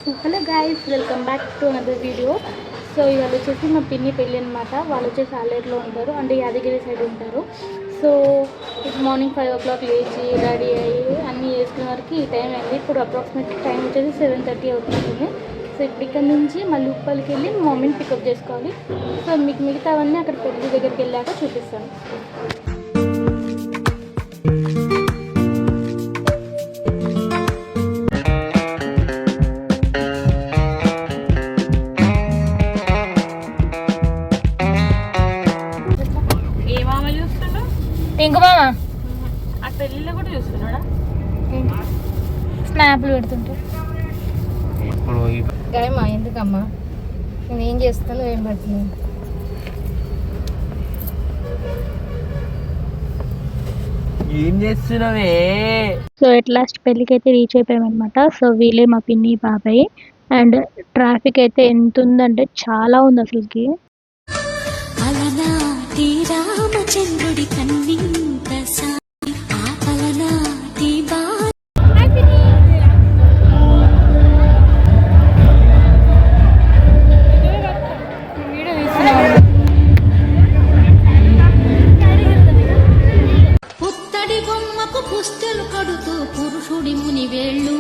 Hello guys, welcome back to another video. So ఇవాళ వచ్చేసి మా పిన్ని పెళ్ళి అనమాట. వాళ్ళు వచ్చేసి ఆలేరులో ఉంటారు, అంటే యాదగిరి సైడ్ ఉంటారు. సో ఇప్పుడు మార్నింగ్ 5 o'clock లేచి రెడీ అయ్యి అన్నీ చేసుకునే వరకు ఈ టైం అయింది. ఇప్పుడు అప్రాక్సిమేట్ టైం వచ్చేసి 7:30 అవుతుంది. సో ఇప్పుడు ఇక్కడ నుంచి మళ్ళీ ఉప్పల్కి వెళ్ళి మా మమ్మీని పికప్ చేసుకోవాలి. సో మీకు మిగతావన్నీ అక్కడ పెళ్ళి దగ్గరికి వెళ్ళాక చూపిస్తాను. ఇంకో మామ ఆ పెళ్ళిలో కూడా చూస్తున్నాడా? స్నాప్లు పెడుతుంటే గాయమా ఎందుకమ్మా నేను ఏం చేస్తాను ఏం పెడుతున్నాను. ఏం చేస్తున్నావే? సో ఎట్ లాస్ట్ పెళ్ళికి అయితే రీచ్ అయిపోయామన్నమాట. సో వీళ్ళే మా పిన్ని బాబాయ్. అండ్ ట్రాఫిక్ అయితే ఎంత ఉందంటే చాలా ఉంది అసలుకి. రామచంద్రుడి కన్నింత సాయి ఆపలనాటి పుత్తడి బొమ్మకు పుస్తెలు కడుతూ పురుషుడి ముని వేళ్ళు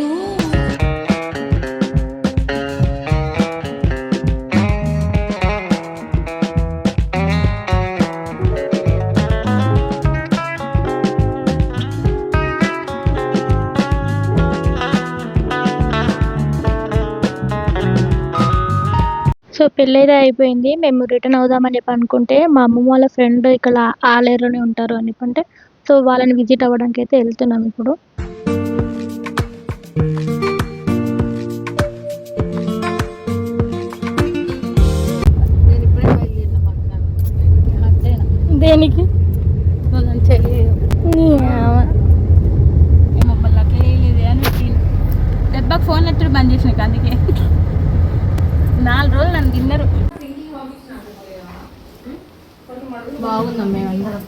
సో పెళ్ళి అయితే అయిపోయింది. మేము రిటర్న్ అవుదామని చెప్పి అనుకుంటే మా అమ్మమ్మ వాళ్ళ ఫ్రెండ్ ఇక్కడ ఆలేరులోనే ఉంటారు అని చెప్పంటే, సో వాళ్ళని విజిట్ అవ్వడానికి అయితే వెళ్తున్నాం ఇప్పుడు. దేనికి దెబ్బకి ఫోన్ ఎత్తుడు బంద్ చేసిన అందుకే 4 రోజులు నన్ను తిన్నారు. బాగుందాం మేమందరం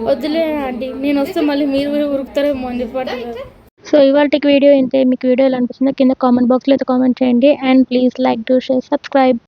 వద్దులే ఆంటీ, నేను వస్తే మళ్ళీ మీరు ఉరుకుతారేమో అని చెప్పండి. సో ఇవాళకి వీడియో ఇంతే. మీకు వీడియో ఎలా అనిపిస్తుందో కింద కామెంట్ బాక్స్లో అయితే కామెంట్ చేయండి. And please like, do, share, subscribe.